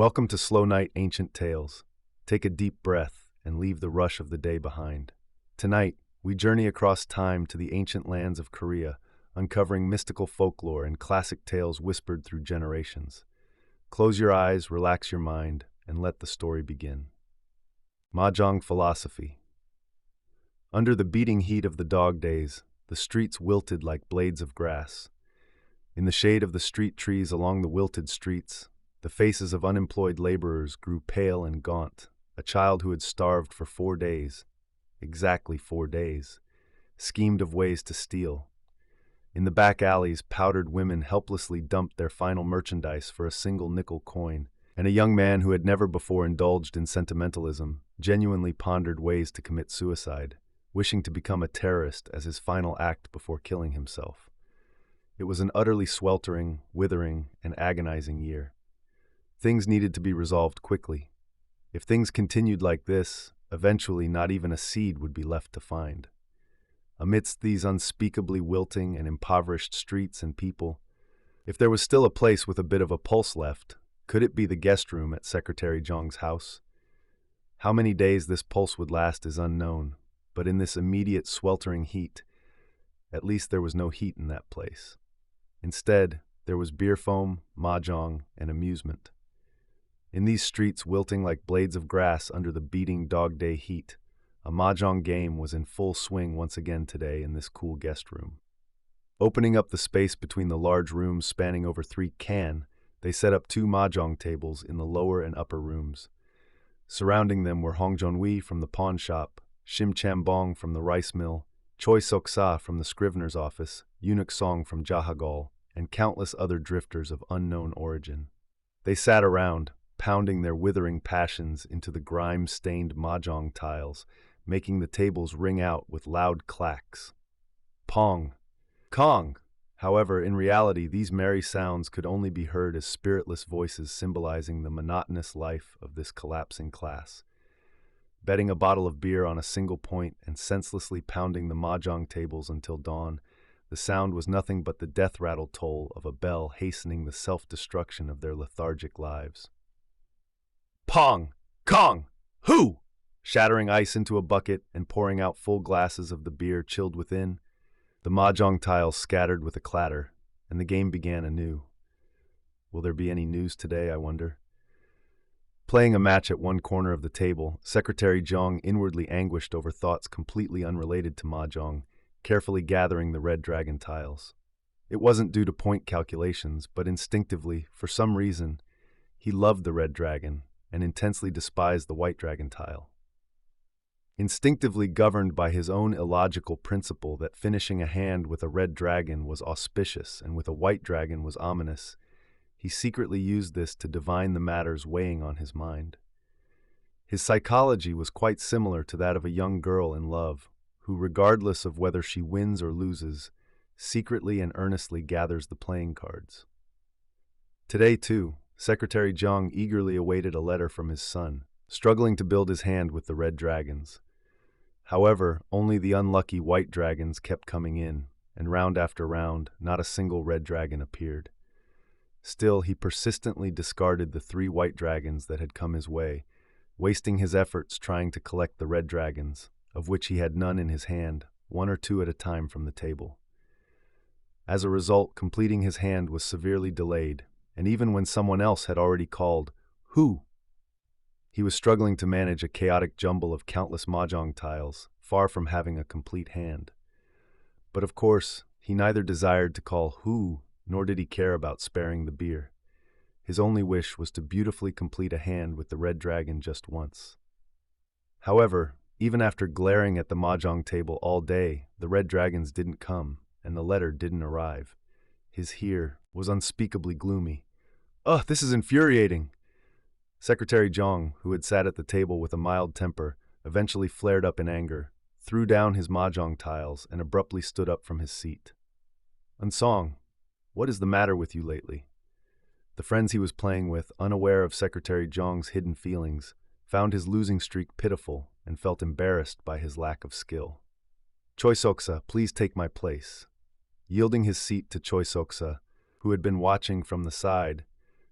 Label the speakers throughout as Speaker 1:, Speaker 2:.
Speaker 1: Welcome to Slow Night Ancient Tales. Take a deep breath and leave the rush of the day behind. Tonight, we journey across time to the ancient lands of Korea, uncovering mystical folklore and classic tales whispered through generations. Close your eyes, relax your mind, and let the story begin. Mahjong philosophy. Under the beating heat of the dog days, the streets wilted like blades of grass. In the shade of the street trees along the wilted streets, the faces of unemployed laborers grew pale and gaunt. A child who had starved for 4 days, exactly 4 days, schemed of ways to steal. In the back alleys, powdered women helplessly dumped their final merchandise for a single nickel coin, and a young man who had never before indulged in sentimentalism genuinely pondered ways to commit suicide, wishing to become a terrorist as his final act before killing himself. It was an utterly sweltering, withering, and agonizing year. Things needed to be resolved quickly. If things continued like this, eventually not even a seed would be left to find. Amidst these unspeakably wilting and impoverished streets and people, if there was still a place with a bit of a pulse left, could it be the guest room at Secretary Jong's house? How many days this pulse would last is unknown, but in this immediate sweltering heat, at least there was no heat in that place. Instead, there was beer foam, mahjong, and amusement. In these streets wilting like blades of grass under the beating dog-day heat, a mahjong game was in full swing once again today in this cool guest room. Opening up the space between the large rooms spanning over 3 can, they set up 2 mahjong tables in the lower and upper rooms. Surrounding them were Hongjeonwi from the pawn shop, Shim Chambong from the rice mill, Hyo-seok from the scrivener's office, Eunuch Song from Jahagol, and countless other drifters of unknown origin. They sat around, pounding their withering passions into the grime-stained mahjong tiles, making the tables ring out with loud clacks. Pong. Kong! However, in reality, these merry sounds could only be heard as spiritless voices symbolizing the monotonous life of this collapsing class. Betting a bottle of beer on a single point and senselessly pounding the mahjong tables until dawn, the sound was nothing but the death-rattle toll of a bell hastening the self-destruction of their lethargic lives. Pong! Kong! Who! Shattering ice into a bucket and pouring out full glasses of the beer chilled within, the mahjong tiles scattered with a clatter, and the game began anew. Will there be any news today, I wonder? Playing a match at one corner of the table, Secretary Jong inwardly anguished over thoughts completely unrelated to mahjong, carefully gathering the red dragon tiles. It wasn't due to point calculations, but instinctively, for some reason, he loved the red dragon and intensely despised the white dragon tile. Instinctively governed by his own illogical principle that finishing a hand with a red dragon was auspicious and with a white dragon was ominous, he secretly used this to divine the matters weighing on his mind. His psychology was quite similar to that of a young girl in love, who, regardless of whether she wins or loses, secretly and earnestly gathers the playing cards. Today, too, Secretary Jong eagerly awaited a letter from his son, struggling to build his hand with the red dragons. However, only the unlucky white dragons kept coming in, and round after round, not a single red dragon appeared. Still, he persistently discarded the 3 white dragons that had come his way, wasting his efforts trying to collect the red dragons, of which he had none in his hand, 1 or 2 at a time from the table. As a result, completing his hand was severely delayed, and even when someone else had already called, "Who?" he was struggling to manage a chaotic jumble of countless mahjong tiles, far from having a complete hand. But of course, he neither desired to call "Who," nor did he care about sparing the beer. His only wish was to beautifully complete a hand with the red dragon just once. However, even after glaring at the mahjong table all day, the red dragons didn't come, and the letter didn't arrive. His "here" was unspeakably gloomy. "Ugh, this is infuriating!" Secretary Jong, who had sat at the table with a mild temper, eventually flared up in anger, threw down his mahjong tiles, and abruptly stood up from his seat. "Unsong, what is the matter with you lately?" The friends he was playing with, unaware of Secretary Jong's hidden feelings, found his losing streak pitiful and felt embarrassed by his lack of skill. "Hyo-seok, please take my place." Yielding his seat to Hyo-seok, who had been watching from the side,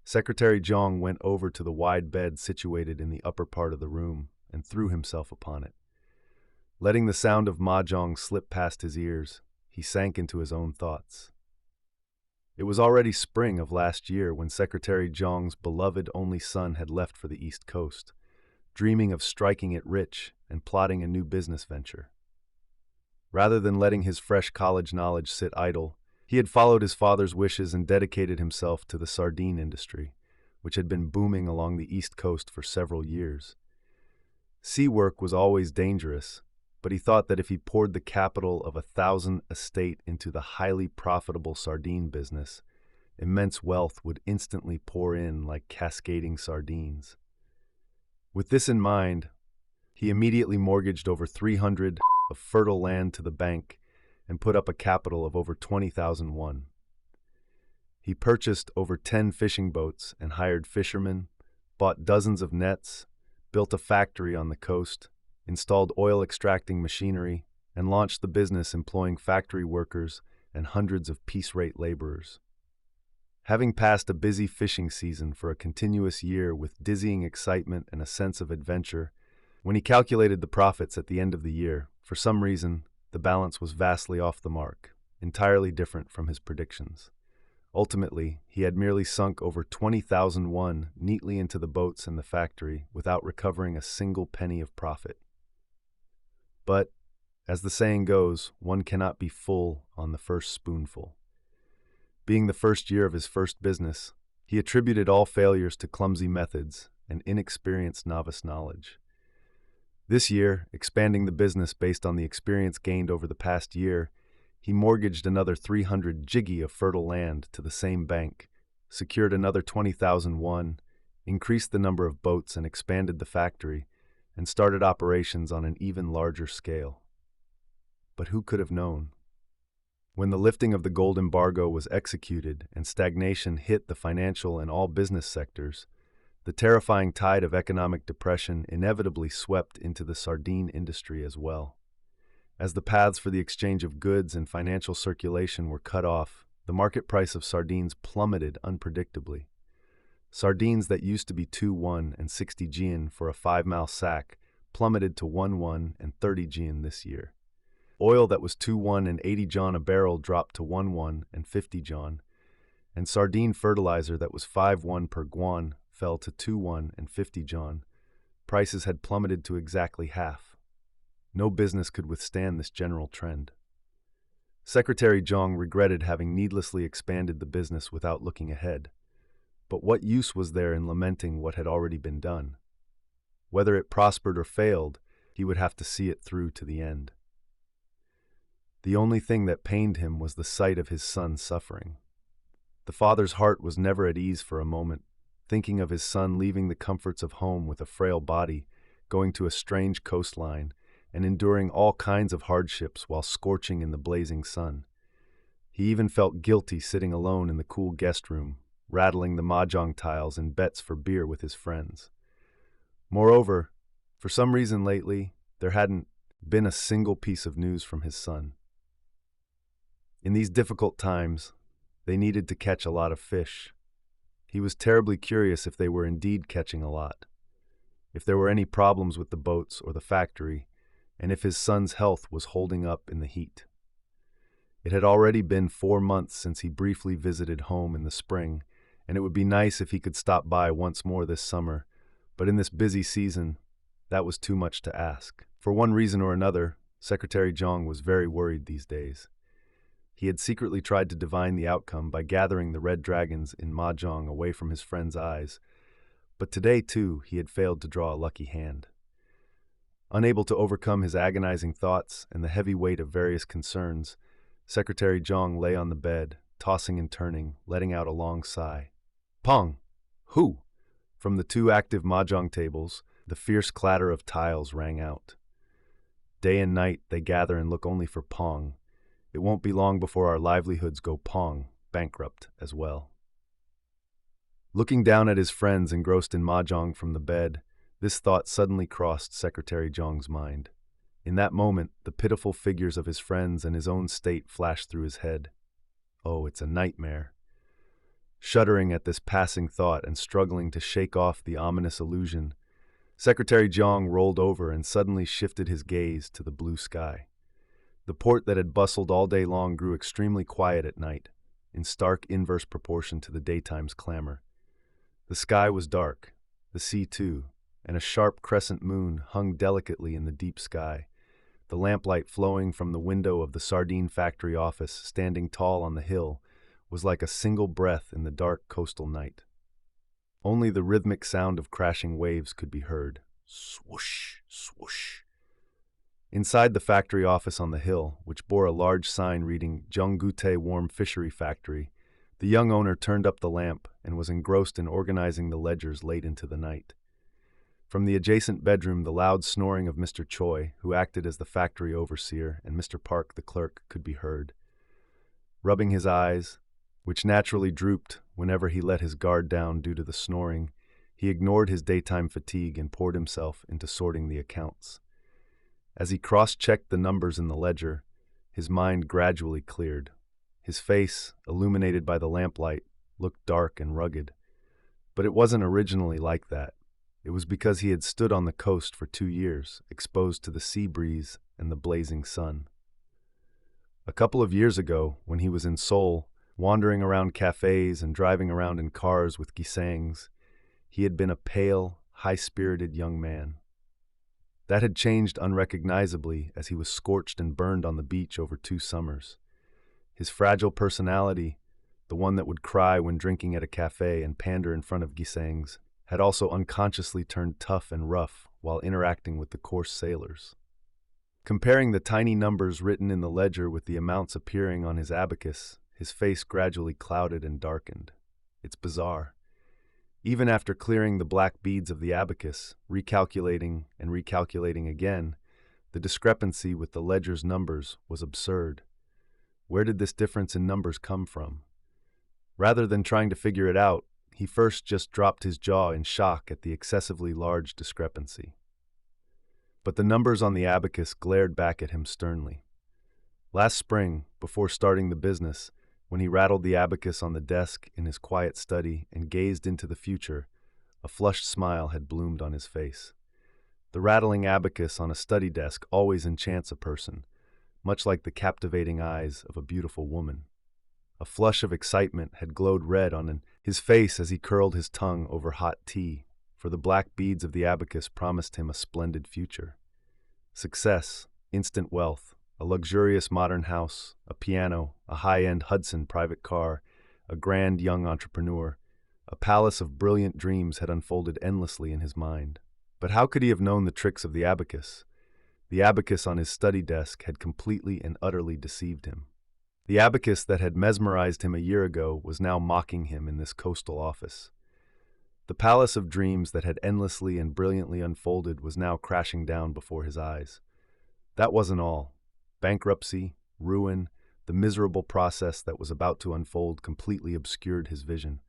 Speaker 1: Secretary Jong went over to the wide bed situated in the upper part of the room and threw himself upon it. Letting the sound of Mahjong slip past his ears, he sank into his own thoughts. It was already spring of last year when Secretary Jong's beloved only son had left for the East Coast, dreaming of striking it rich and plotting a new business venture. Rather than letting his fresh college knowledge sit idle, he had followed his father's wishes and dedicated himself to the sardine industry, which had been booming along the East Coast for several years. Sea work was always dangerous, but he thought that if he poured the capital of 1,000 estate into the highly profitable sardine business, immense wealth would instantly pour in like cascading sardines. With this in mind, he immediately mortgaged over 300 of fertile land to the bank and put up a capital of over 20,000 won. He purchased over 10 fishing boats and hired fishermen, bought dozens of nets, built a factory on the coast, installed oil extracting machinery, and launched the business employing factory workers and hundreds of piece-rate laborers. Having passed a busy fishing season for a continuous year with dizzying excitement and a sense of adventure, when he calculated the profits at the end of the year, for some reason, the balance was vastly off the mark, entirely different from his predictions. Ultimately, he had merely sunk over 20,000 won neatly into the boats and the factory without recovering a single penny of profit. But, as the saying goes, one cannot be full on the first spoonful. Being the first year of his first business, he attributed all failures to clumsy methods and inexperienced novice knowledge. This year, expanding the business based on the experience gained over the past year, he mortgaged another 300 jiggy of fertile land to the same bank, secured another 20,000 won, increased the number of boats and expanded the factory, and started operations on an even larger scale. But who could have known? When the lifting of the gold embargo was executed and stagnation hit the financial and all business sectors, the terrifying tide of economic depression inevitably swept into the sardine industry as well. As the paths for the exchange of goods and financial circulation were cut off, the market price of sardines plummeted unpredictably. Sardines that used to be 2 won and 60 jin for a 5-mao sack plummeted to 1 won and 30 jin this year. Oil that was 2 won and 80 jon a barrel dropped to 1 won and 50 jon, and sardine fertilizer that was 5 won per guan fell to 2 won and 50 jon. Prices had plummeted to exactly half. No business could withstand this general trend. Secretary Jong regretted having needlessly expanded the business without looking ahead. But what use was there in lamenting what had already been done? Whether it prospered or failed, he would have to see it through to the end. The only thing that pained him was the sight of his son suffering. The father's heart was never at ease for a moment, thinking of his son leaving the comforts of home with a frail body, going to a strange coastline, and enduring all kinds of hardships while scorching in the blazing sun. He even felt guilty sitting alone in the cool guest room, rattling the mahjong tiles and bets for beer with his friends. Moreover, for some reason lately, there hadn't been a single piece of news from his son. In these difficult times, they needed to catch a lot of fish. He was terribly curious if they were indeed catching a lot, if there were any problems with the boats or the factory, and if his son's health was holding up in the heat. It had already been 4 months since he briefly visited home in the spring, and it would be nice if he could stop by once more this summer, but in this busy season, that was too much to ask. For one reason or another, Secretary Jong was very worried these days. He had secretly tried to divine the outcome by gathering the red dragons in Mahjong away from his friend's eyes, but today, too, he had failed to draw a lucky hand. Unable to overcome his agonizing thoughts and the heavy weight of various concerns, Secretary Jong lay on the bed, tossing and turning, letting out a long sigh. Pong! Who? From the 2 active mahjong tables, the fierce clatter of tiles rang out. Day and night they gather and look only for Pong. It won't be long before our livelihoods go Pong, bankrupt as well. Looking down at his friends engrossed in mahjong from the bed, this thought suddenly crossed Secretary Jong's mind. In that moment, the pitiful figures of his friends and his own state flashed through his head. Oh, it's a nightmare. Shuddering at this passing thought and struggling to shake off the ominous illusion, Secretary Jeong rolled over and suddenly shifted his gaze to the blue sky. The port that had bustled all day long grew extremely quiet at night, in stark inverse proportion to the daytime's clamor. The sky was dark, the sea too, and a sharp crescent moon hung delicately in the deep sky, the lamplight flowing from the window of the sardine factory office standing tall on the hill was like a single breath in the dark coastal night. Only the rhythmic sound of crashing waves could be heard. Swoosh, swoosh. Inside the factory office on the hill, which bore a large sign reading Jeonggute Warm Fishery Factory, the young owner turned up the lamp and was engrossed in organizing the ledgers late into the night. From the adjacent bedroom, the loud snoring of Mr. Choi, who acted as the factory overseer, and Mr. Park, the clerk, could be heard. Rubbing his eyes, which naturally drooped whenever he let his guard down due to the snoring, he ignored his daytime fatigue and poured himself into sorting the accounts. As he cross-checked the numbers in the ledger, his mind gradually cleared. His face, illuminated by the lamplight, looked dark and rugged. But it wasn't originally like that. It was because he had stood on the coast for 2 years, exposed to the sea breeze and the blazing sun. A couple of years ago, when he was in Seoul, wandering around cafes and driving around in cars with gisangs, he had been a pale, high-spirited young man. That had changed unrecognizably as he was scorched and burned on the beach over 2 summers. His fragile personality, the one that would cry when drinking at a cafe and pander in front of gisangs, had also unconsciously turned tough and rough while interacting with the coarse sailors. Comparing the tiny numbers written in the ledger with the amounts appearing on his abacus, his face gradually clouded and darkened. It's bizarre. Even after clearing the black beads of the abacus, recalculating and recalculating again, the discrepancy with the ledger's numbers was absurd. Where did this difference in numbers come from? Rather than trying to figure it out, he first just dropped his jaw in shock at the excessively large discrepancy. But the numbers on the abacus glared back at him sternly. Last spring, before starting the business, when he rattled the abacus on the desk in his quiet study and gazed into the future, a flushed smile had bloomed on his face. The rattling abacus on a study desk always enchants a person, much like the captivating eyes of a beautiful woman. A flush of excitement had glowed red on his face as he curled his tongue over hot tea, for the black beads of the abacus promised him a splendid future. Success, instant wealth, a luxurious modern house, a piano, a high-end Hudson private car, a grand young entrepreneur. A palace of brilliant dreams had unfolded endlessly in his mind. But how could he have known the tricks of the abacus? The abacus on his study desk had completely and utterly deceived him. The abacus that had mesmerized him a year ago was now mocking him in this coastal office. The palace of dreams that had endlessly and brilliantly unfolded was now crashing down before his eyes. That wasn't all. Bankruptcy, ruin, the miserable process that was about to unfold completely obscured his vision.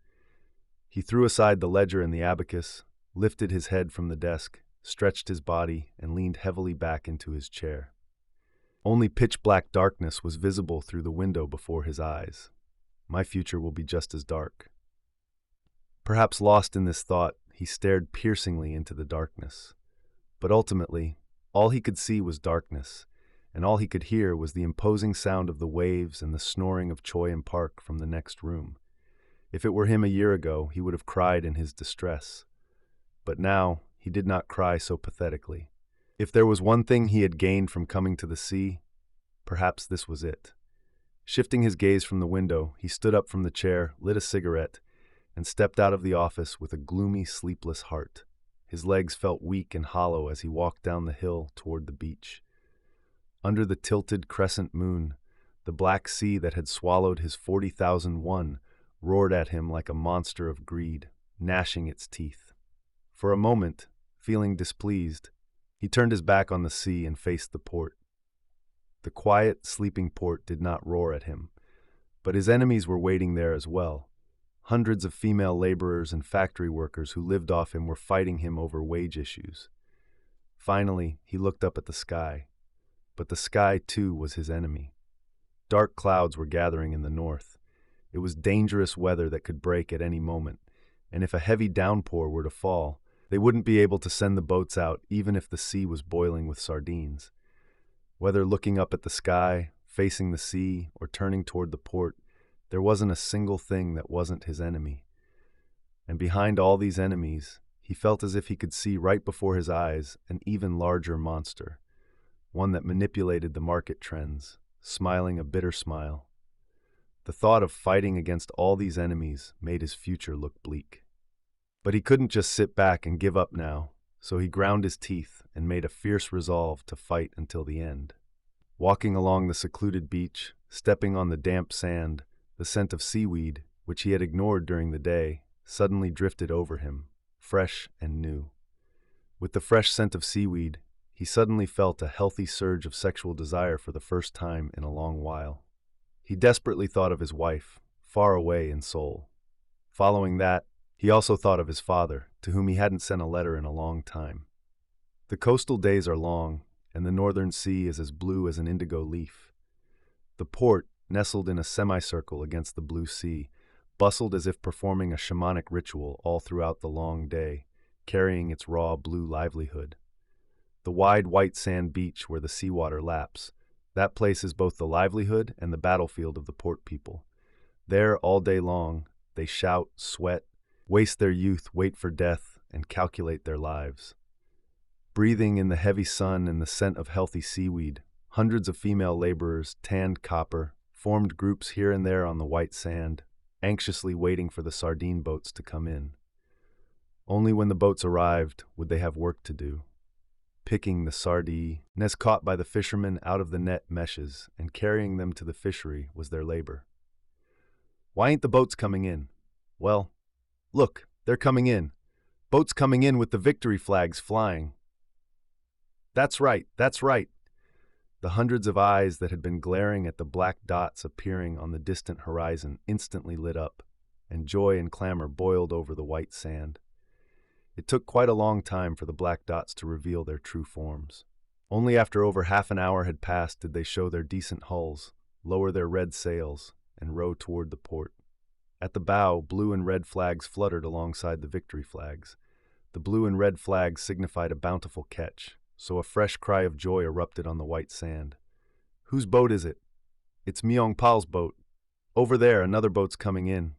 Speaker 1: He threw aside the ledger and the abacus, lifted his head from the desk, stretched his body, and leaned heavily back into his chair. Only pitch-black darkness was visible through the window before his eyes. My future will be just as dark. Perhaps lost in this thought, he stared piercingly into the darkness. But ultimately, all he could see was darkness, and all he could hear was the imposing sound of the waves and the snoring of Choi and Park from the next room. If it were him a year ago, he would have cried in his distress. But now, he did not cry so pathetically. If there was one thing he had gained from coming to the sea, perhaps this was it. Shifting his gaze from the window, he stood up from the chair, lit a cigarette, and stepped out of the office with a gloomy, sleepless heart. His legs felt weak and hollow as he walked down the hill toward the beach. Under the tilted crescent moon, the black sea that had swallowed his 40,000 won roared at him like a monster of greed, gnashing its teeth. For a moment, feeling displeased, he turned his back on the sea and faced the port. The quiet, sleeping port did not roar at him, but his enemies were waiting there as well. Hundreds of female laborers and factory workers who lived off him were fighting him over wage issues. Finally, he looked up at the sky. But the sky, too, was his enemy. Dark clouds were gathering in the north, It was dangerous weather that could break at any moment, and if a heavy downpour were to fall, they wouldn't be able to send the boats out even if the sea was boiling with sardines. Whether looking up at the sky, facing the sea, or turning toward the port, there wasn't a single thing that wasn't his enemy. And behind all these enemies, he felt as if he could see right before his eyes an even larger monster, one that manipulated the market trends, smiling a bitter smile. The thought of fighting against all these enemies made his future look bleak. But he couldn't just sit back and give up now, so he ground his teeth and made a fierce resolve to fight until the end. Walking along the secluded beach, stepping on the damp sand, the scent of seaweed, which he had ignored during the day, suddenly drifted over him, fresh and new. With the fresh scent of seaweed, he suddenly felt a healthy surge of sexual desire for the first time in a long while. He desperately thought of his wife, far away in Seoul. Following that, he also thought of his father, to whom he hadn't sent a letter in a long time. The coastal days are long, and the northern sea is as blue as an indigo leaf. The port, nestled in a semicircle against the blue sea, bustled as if performing a shamanic ritual all throughout the long day, carrying its raw blue livelihood. The wide white sand beach where the seawater laps, that place is both the livelihood and the battlefield of the port people. There, all day long, they shout, sweat, waste their youth, wait for death, and calculate their lives. Breathing in the heavy sun and the scent of healthy seaweed, hundreds of female laborers, tanned copper, formed groups here and there on the white sand, anxiously waiting for the sardine boats to come in. Only when the boats arrived would they have work to do. Picking the sardines caught by the fishermen out of the net meshes and carrying them to the fishery was their labor. Why ain't the boats coming in? Well, look, they're coming in. Boats coming in with the victory flags flying. That's right, that's right. The hundreds of eyes that had been glaring at the black dots appearing on the distant horizon instantly lit up, and joy and clamor boiled over the white sand. It took quite a long time for the black dots to reveal their true forms. Only after over half an hour had passed did they show their decent hulls, lower their red sails, and row toward the port. At the bow, blue and red flags fluttered alongside the victory flags. The blue and red flags signified a bountiful catch, so a fresh cry of joy erupted on the white sand. Whose boat is it? It's Myung-pal's boat. Over there, another boat's coming in.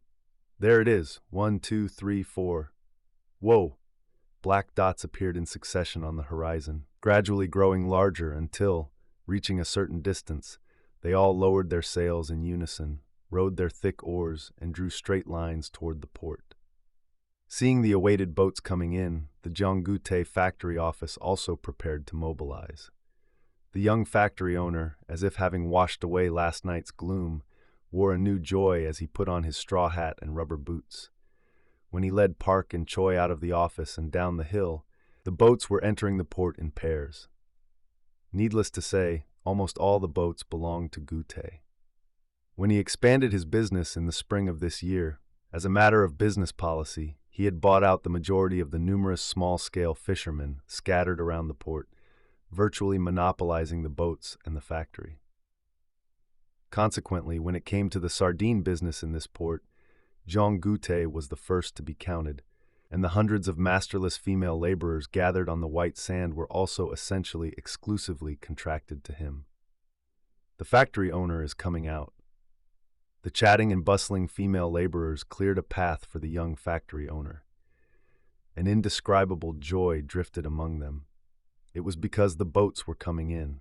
Speaker 1: There it is, 1, 2, 3, 4. Whoa! Black dots appeared in succession on the horizon, gradually growing larger until, reaching a certain distance, they all lowered their sails in unison, rowed their thick oars, and drew straight lines toward the port. Seeing the awaited boats coming in, the Jeonggute factory office also prepared to mobilize. The young factory owner, as if having washed away last night's gloom, wore a new joy as he put on his straw hat and rubber boots. When he led Park and Choi out of the office and down the hill, the boats were entering the port in pairs. Needless to say, almost all the boats belonged to Gute. When he expanded his business in the spring of this year, as a matter of business policy, he had bought out the majority of the numerous small-scale fishermen scattered around the port, virtually monopolizing the boats and the factory. Consequently, when it came to the sardine business in this port, Jeonggute was the first to be counted, and the hundreds of masterless female laborers gathered on the white sand were also essentially exclusively contracted to him. The factory owner is coming out. The chatting and bustling female laborers cleared a path for the young factory owner. An indescribable joy drifted among them. It was because the boats were coming in.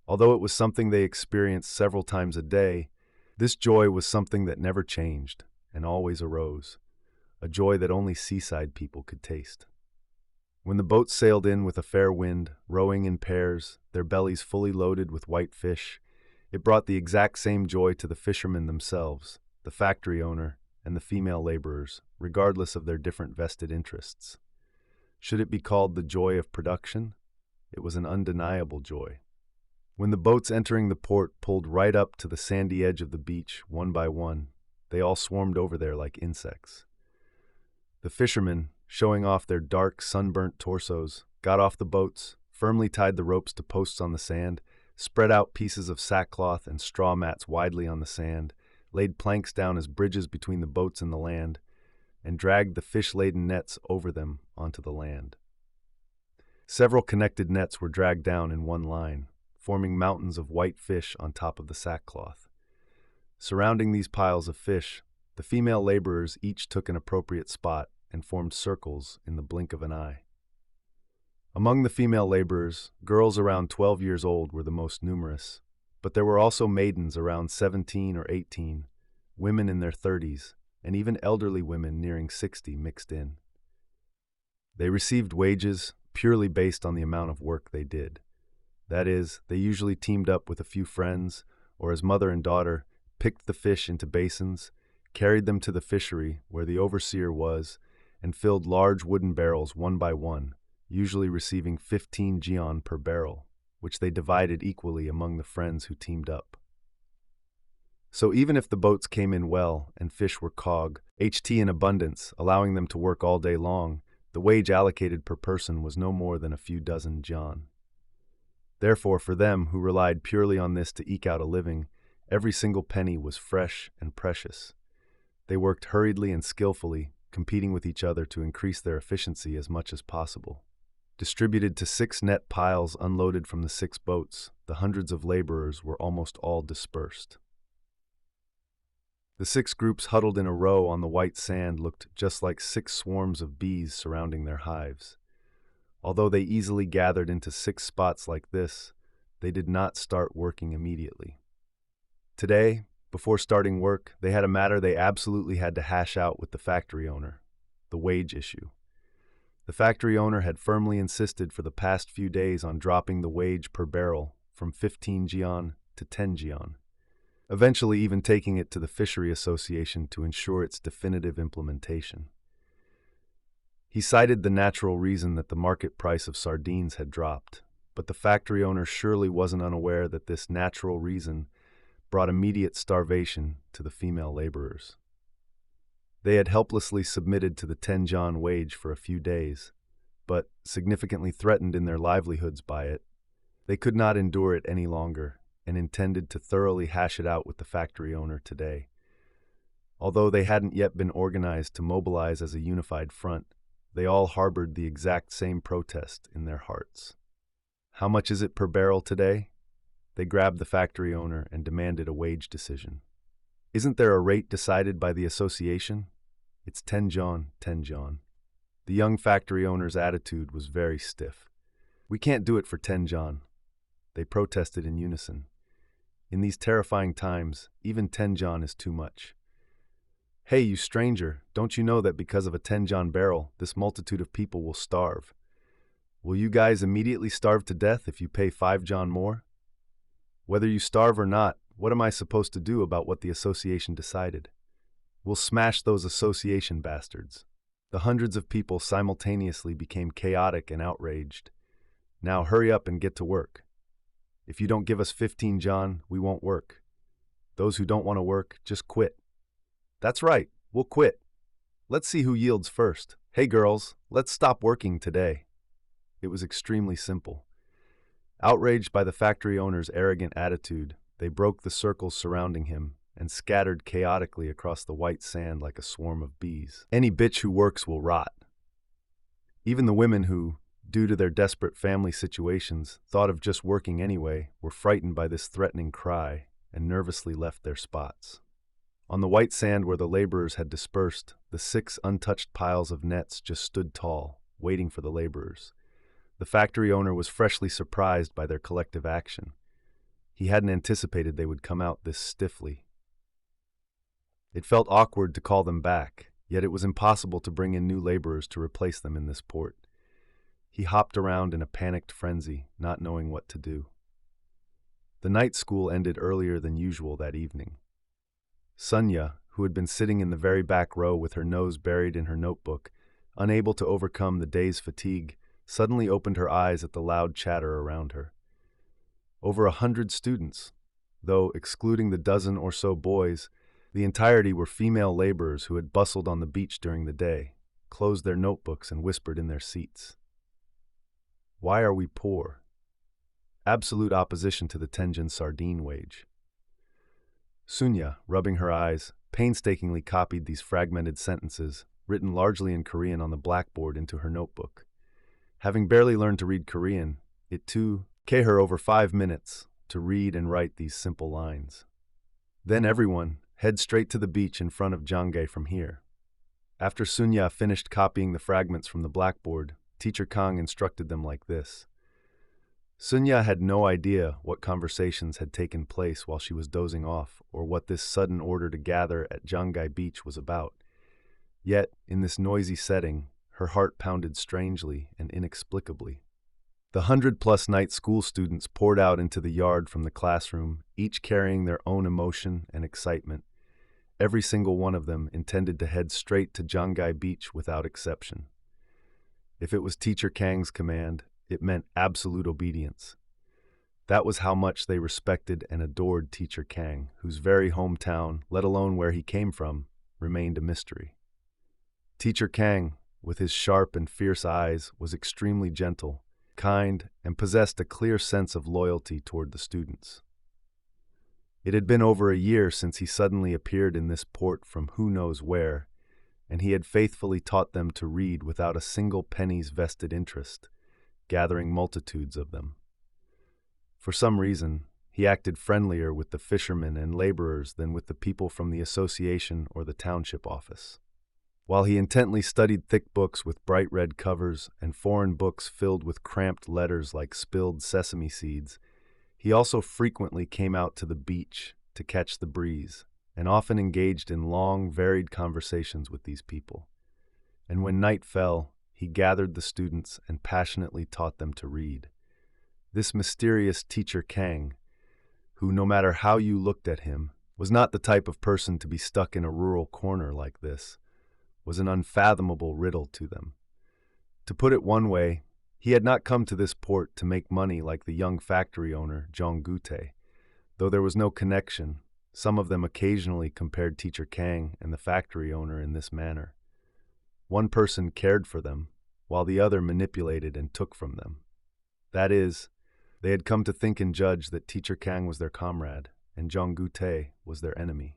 Speaker 1: Although it was something they experienced several times a day, this joy was something that never changed and always arose, a joy that only seaside people could taste. When the boats sailed in with a fair wind, rowing in pairs, their bellies fully loaded with white fish, it brought the exact same joy to the fishermen themselves, the factory owner, and the female laborers, regardless of their different vested interests. Should it be called the joy of production? It was an undeniable joy. When the boats entering the port pulled right up to the sandy edge of the beach, one by one, they all swarmed over there like insects. The fishermen, showing off their dark, sunburnt torsos, got off the boats, firmly tied the ropes to posts on the sand, spread out pieces of sackcloth and straw mats widely on the sand, laid planks down as bridges between the boats and the land, and dragged the fish-laden nets over them onto the land. Several connected nets were dragged down in one line, forming mountains of white fish on top of the sackcloth. Surrounding these piles of fish, the female laborers each took an appropriate spot and formed circles in the blink of an eye. Among the female laborers, girls around 12 years old were the most numerous, but there were also maidens around 17 or 18, women in their 30s, and even elderly women nearing 60 mixed in. They received wages purely based on the amount of work they did. That is, they usually teamed up with a few friends, or as mother and daughter, picked the fish into basins, carried them to the fishery where the overseer was, and filled large wooden barrels one by one, usually receiving 15 geon per barrel, which they divided equally among the friends who teamed up. So even if the boats came in well and fish were HT in abundance, allowing them to work all day long, the wage allocated per person was no more than a few dozen geon. Therefore, for them who relied purely on this to eke out a living, every single penny was fresh and precious. They worked hurriedly and skillfully, competing with each other to increase their efficiency as much as possible. Distributed to 6 net piles unloaded from the 6 boats, the hundreds of laborers were almost all dispersed. The 6 groups huddled in a row on the white sand looked just like 6 swarms of bees surrounding their hives. Although they easily gathered into 6 spots like this, they did not start working immediately. Today, before starting work, they had a matter they absolutely had to hash out with the factory owner, the wage issue. The factory owner had firmly insisted for the past few days on dropping the wage per barrel from 15 geon to 10 geon, eventually even taking it to the Fishery Association to ensure its definitive implementation. He cited the natural reason that the market price of sardines had dropped, but the factory owner surely wasn't unaware that this natural reason brought immediate starvation to the female laborers. They had helplessly submitted to the 10 geon wage for a few days, but, significantly threatened in their livelihoods by it, they could not endure it any longer and intended to thoroughly hash it out with the factory owner today. Although they hadn't yet been organized to mobilize as a unified front, they all harbored the exact same protest in their hearts. How much is it per barrel today? They grabbed the factory owner and demanded a wage decision. Isn't there a rate decided by the association? It's 10 geon, 10 geon. The young factory owner's attitude was very stiff. We can't do it for 10 geon. They protested in unison. In these terrifying times, even 10 geon is too much. Hey, you stranger, don't you know that because of a 10 geon barrel, this multitude of people will starve? Will you guys immediately starve to death if you pay 5 geon more? Whether you starve or not, what am I supposed to do about what the association decided? We'll smash those association bastards. The hundreds of people simultaneously became chaotic and outraged. Now hurry up and get to work. If you don't give us 15 geon, we won't work. Those who don't want to work, just quit. That's right, we'll quit. Let's see who yields first. Hey girls, let's stop working today. It was extremely simple. Outraged by the factory owner's arrogant attitude, they broke the circles surrounding him and scattered chaotically across the white sand like a swarm of bees. Any bitch who works will rot. Even the women who, due to their desperate family situations, thought of just working anyway, were frightened by this threatening cry and nervously left their spots. On the white sand where the laborers had dispersed, the 6 untouched piles of nets just stood tall, waiting for the laborers. The factory owner was freshly surprised by their collective action. He hadn't anticipated they would come out this stiffly. It felt awkward to call them back, yet it was impossible to bring in new laborers to replace them in this port. He hopped around in a panicked frenzy, not knowing what to do. The night school ended earlier than usual that evening. Sonia, who had been sitting in the very back row with her nose buried in her notebook, unable to overcome the day's fatigue, suddenly opened her eyes at the loud chatter around her. Over 100 students, though excluding the dozen or so boys, the entirety were female laborers who had bustled on the beach during the day, closed their notebooks and whispered in their seats. Why are we poor? Absolute opposition to the 10 geon sardine wage. Sunya, rubbing her eyes, painstakingly copied these fragmented sentences, written largely in Korean on the blackboard, into her notebook. Having barely learned to read Korean, it too took her over 5 minutes to read and write these simple lines. Then everyone, head straight to the beach in front of Janggae from here. After Sunya finished copying the fragments from the blackboard, Teacher Kang instructed them like this. Sunya had no idea what conversations had taken place while she was dozing off, or what this sudden order to gather at Janggae Beach was about. Yet, in this noisy setting, her heart pounded strangely and inexplicably. The 100-plus night school students poured out into the yard from the classroom, each carrying their own emotion and excitement. Every single one of them intended to head straight to Janggae Beach without exception. If it was Teacher Kang's command, it meant absolute obedience. That was how much they respected and adored Teacher Kang, whose very hometown, let alone where he came from, remained a mystery. Teacher Kang, with his sharp and fierce eyes, was extremely gentle, kind, and possessed a clear sense of loyalty toward the students. It had been over a year since he suddenly appeared in this port from who knows where, and he had faithfully taught them to read without a single penny's vested interest, gathering multitudes of them. For some reason, he acted friendlier with the fishermen and laborers than with the people from the association or the township office. While he intently studied thick books with bright red covers and foreign books filled with cramped letters like spilled sesame seeds, he also frequently came out to the beach to catch the breeze, and often engaged in long, varied conversations with these people. And when night fell, he gathered the students and passionately taught them to read. This mysterious Teacher Kang, who, no matter how you looked at him, was not the type of person to be stuck in a rural corner like this, was an unfathomable riddle to them. To put it one way, he had not come to this port to make money like the young factory owner, Jong Gu-tae. Though there was no connection, some of them occasionally compared Teacher Kang and the factory owner in this manner. One person cared for them, while the other manipulated and took from them. That is, they had come to think and judge that Teacher Kang was their comrade, and Jong Gu-tae was their enemy.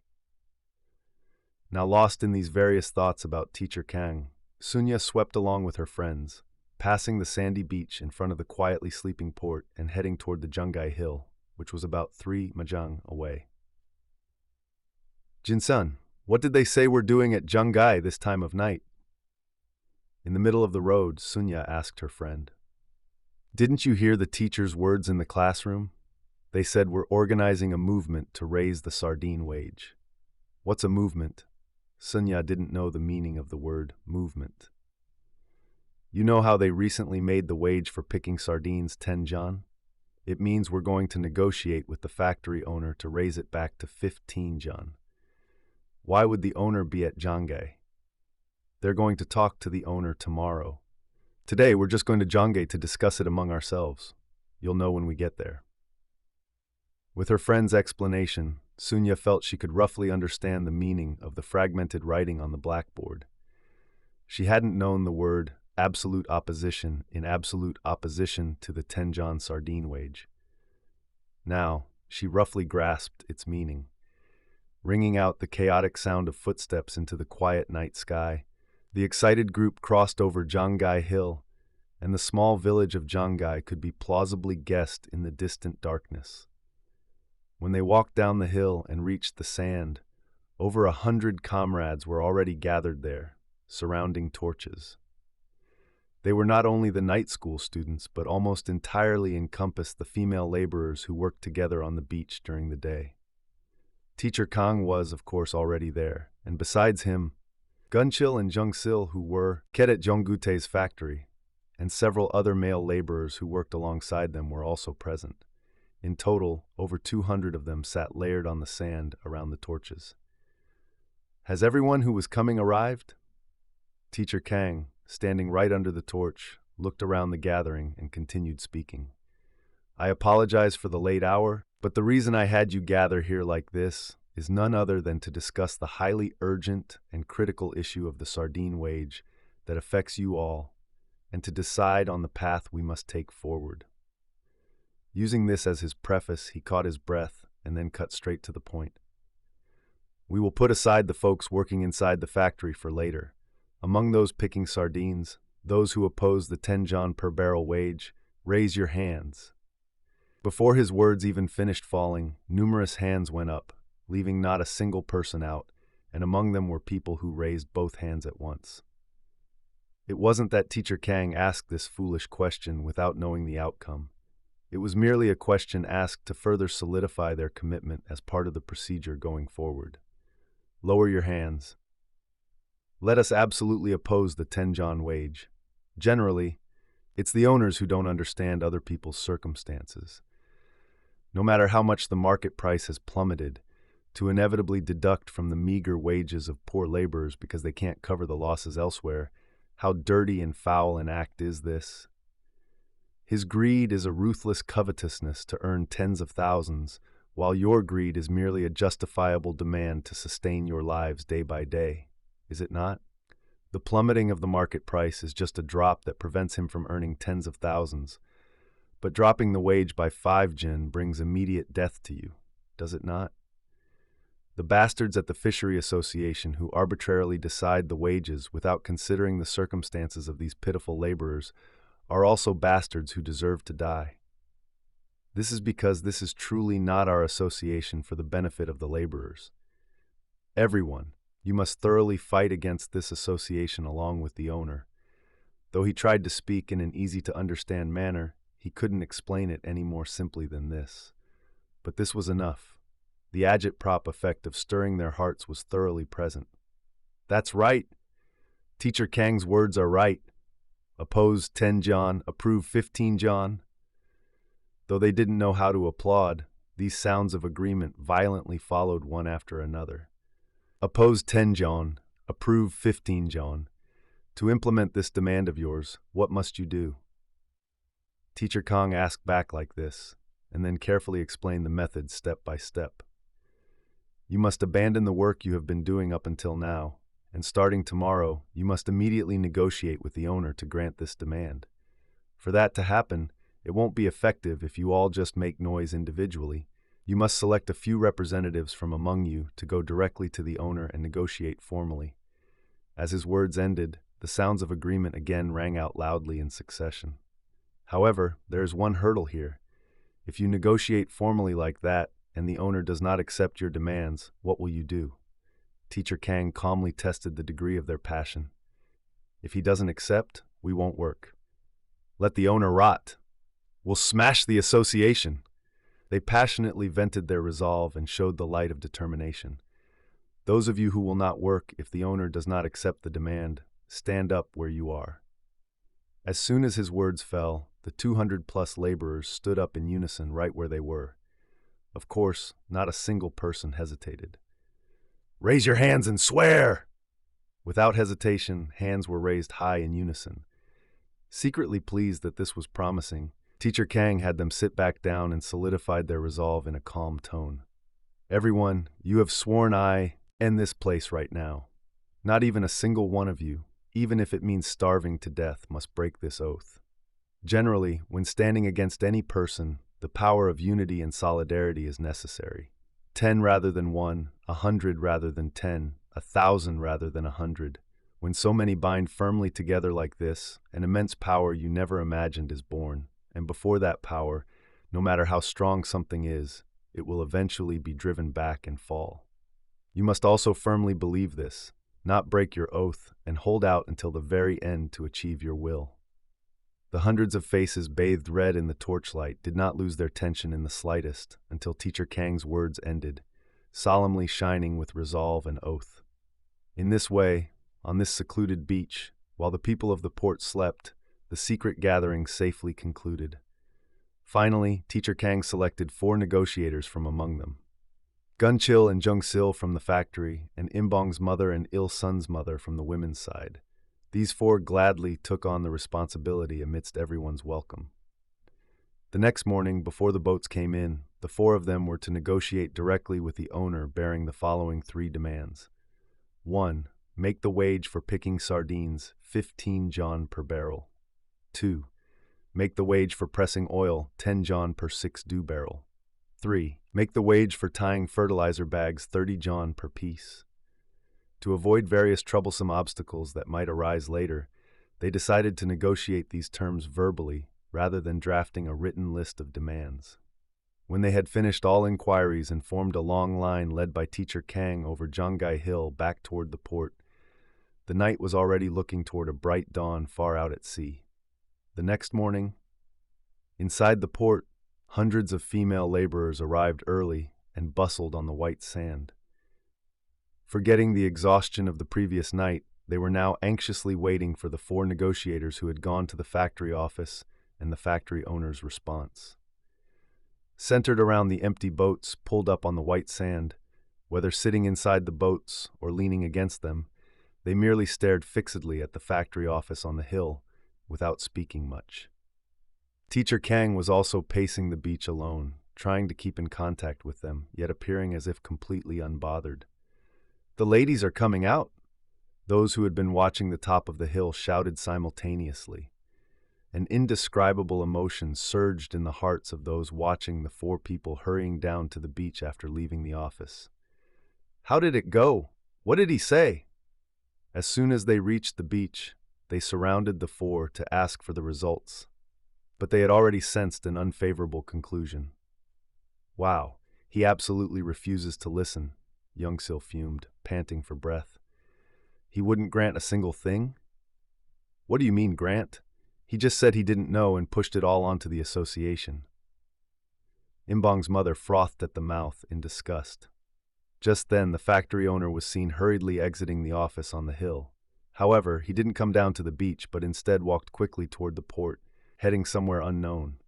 Speaker 1: Now lost in these various thoughts about Teacher Kang, Sunya swept along with her friends, passing the sandy beach in front of the quietly sleeping port and heading toward the Janggae Hill, which was about 3 Mahjong away. Jin-sun, what did they say we're doing at Janggae this time of night? In the middle of the road, Sunya asked her friend. Didn't you hear the teacher's words in the classroom? They said we're organizing a movement to raise the sardine wage. What's a movement? Sunya didn't know the meaning of the word movement. You know how they recently made the wage for picking sardines 10 jan? It means we're going to negotiate with the factory owner to raise it back to 15 jan. Why would the owner be at Janggae? They're going to talk to the owner tomorrow. Today, we're just going to Janggae to discuss it among ourselves. You'll know when we get there. With her friend's explanation, Sunya felt she could roughly understand the meaning of the fragmented writing on the blackboard. She hadn't known the word absolute opposition in absolute opposition to the 10 jan sardine wage. Now, she roughly grasped its meaning. Ringing out the chaotic sound of footsteps into the quiet night sky, the excited group crossed over Janggae Hill, and the small village of Janggae could be plausibly guessed in the distant darkness. When they walked down the hill and reached the sand, over 100 comrades were already gathered there, surrounding torches. They were not only the night school students, but almost entirely encompassed the female laborers who worked together on the beach during the day. Teacher Kang was, of course, already there, and besides him, Gunchil and Jungsil, who were at Jong Gu-tae's factory, and several other male laborers who worked alongside them were also present. In total, over 200 of them sat layered on the sand around the torches. Has everyone who was coming arrived? Teacher Kang, standing right under the torch, looked around the gathering and continued speaking. I apologize for the late hour, but the reason I had you gather here like this is none other than to discuss the highly urgent and critical issue of the sardine wage that affects you all, and to decide on the path we must take forward. Using this as his preface, he caught his breath and then cut straight to the point. We will put aside the folks working inside the factory for later. Among those picking sardines, those who oppose the 10 John per barrel wage, raise your hands." Before his words even finished falling, numerous hands went up, leaving not a single person out, and among them were people who raised both hands at once. It wasn't that Teacher Kang asked this foolish question without knowing the outcome. It was merely a question asked to further solidify their commitment as part of the procedure going forward. Lower your hands. Let us absolutely oppose the 10 John wage. Generally, it's the owners who don't understand other people's circumstances. No matter how much the market price has plummeted, to inevitably deduct from the meager wages of poor laborers because they can't cover the losses elsewhere, how dirty and foul an act is this? His greed is a ruthless covetousness to earn tens of thousands, while your greed is merely a justifiable demand to sustain your lives day by day, is it not? The plummeting of the market price is just a drop that prevents him from earning tens of thousands, but dropping the wage by 5 jin brings immediate death to you, does it not? The bastards at the Fishery Association who arbitrarily decide the wages without considering the circumstances of these pitiful laborers are also bastards who deserve to die. This is because this is truly not our association for the benefit of the laborers. Everyone, you must thoroughly fight against this association along with the owner. Though he tried to speak in an easy-to-understand manner, he couldn't explain it any more simply than this. But this was enough. The agitprop effect of stirring their hearts was thoroughly present. That's right. Teacher Kang's words are right. Oppose 10 John, approve 15 John. Though they didn't know how to applaud, these sounds of agreement violently followed one after another. Oppose 10 John, approve 15 John. To implement this demand of yours, what must you do? Teacher Kang asked back like this, and then carefully explained the method step by step. You must abandon the work you have been doing up until now, and starting tomorrow, you must immediately negotiate with the owner to grant this demand. For that to happen, it won't be effective if you all just make noise individually. You must select a few representatives from among you to go directly to the owner and negotiate formally. As his words ended, the sounds of agreement again rang out loudly in succession. However, there is one hurdle here. If you negotiate formally like that, and the owner does not accept your demands, what will you do? Teacher Kang calmly tested the degree of their passion. If he doesn't accept, we won't work. Let the owner rot. We'll smash the association. They passionately vented their resolve and showed the light of determination. Those of you who will not work if the owner does not accept the demand, stand up where you are. As soon as his words fell, the 200-plus laborers stood up in unison right where they were. Of course, not a single person hesitated. Raise your hands and swear! Without hesitation, hands were raised high in unison. Secretly pleased that this was promising, Teacher Kang had them sit back down and solidified their resolve in a calm tone. Everyone, you have sworn I end this place right now. Not even a single one of you, even if it means starving to death, must break this oath. Generally, when standing against any person, the power of unity and solidarity is necessary. 10 rather than 1, 100 rather than 10, 1,000 rather than 100. When so many bind firmly together like this, an immense power you never imagined is born, and before that power, no matter how strong something is, it will eventually be driven back and fall. You must also firmly believe this, not break your oath, and hold out until the very end to achieve your will. The hundreds of faces bathed red in the torchlight did not lose their tension in the slightest until Teacher Kang's words ended, solemnly shining with resolve and oath. In this way, on this secluded beach, while the people of the port slept, the secret gathering safely concluded. Finally, Teacher Kang selected 4 negotiators from among them. Gunchil and Jungsil from the factory, and Imbong's mother and Il-sun's mother from the women's side. These 4 gladly took on the responsibility amidst everyone's welcome. The next morning, before the boats came in, the 4 of them were to negotiate directly with the owner bearing the following 3 demands. 1. Make the wage for picking sardines 15 John per barrel. 2. Make the wage for pressing oil 10 John per 6 dew barrel. 3. Make the wage for tying fertilizer bags 30 John per piece. To avoid various troublesome obstacles that might arise later, they decided to negotiate these terms verbally rather than drafting a written list of demands. When they had finished all inquiries and formed a long line led by Teacher Kang over Jongai Hill back toward the port, the night was already looking toward a bright dawn far out at sea. The next morning, inside the port, hundreds of female laborers arrived early and bustled on the white sand. Forgetting the exhaustion of the previous night, they were now anxiously waiting for the 4 negotiators who had gone to the factory office and the factory owner's response. Centered around the empty boats pulled up on the white sand, whether sitting inside the boats or leaning against them, they merely stared fixedly at the factory office on the hill without speaking much. Teacher Kang was also pacing the beach alone, trying to keep in contact with them, yet appearing as if completely unbothered. "The ladies are coming out!" Those who had been watching the top of the hill shouted simultaneously. An indescribable emotion surged in the hearts of those watching the 4 people hurrying down to the beach after leaving the office. "How did it go? What did he say?" As soon as they reached the beach, they surrounded the 4 to ask for the results. But they had already sensed an unfavorable conclusion. "Wow, he absolutely refuses to listen," Young-sil fumed, panting for breath. "He wouldn't grant a single thing?" "What do you mean, grant? He just said he didn't know and pushed it all onto the association." Imbong's mother frothed at the mouth in disgust. Just then, the factory owner was seen hurriedly exiting the office on the hill. However, he didn't come down to the beach, but instead walked quickly toward the port, heading somewhere unknown.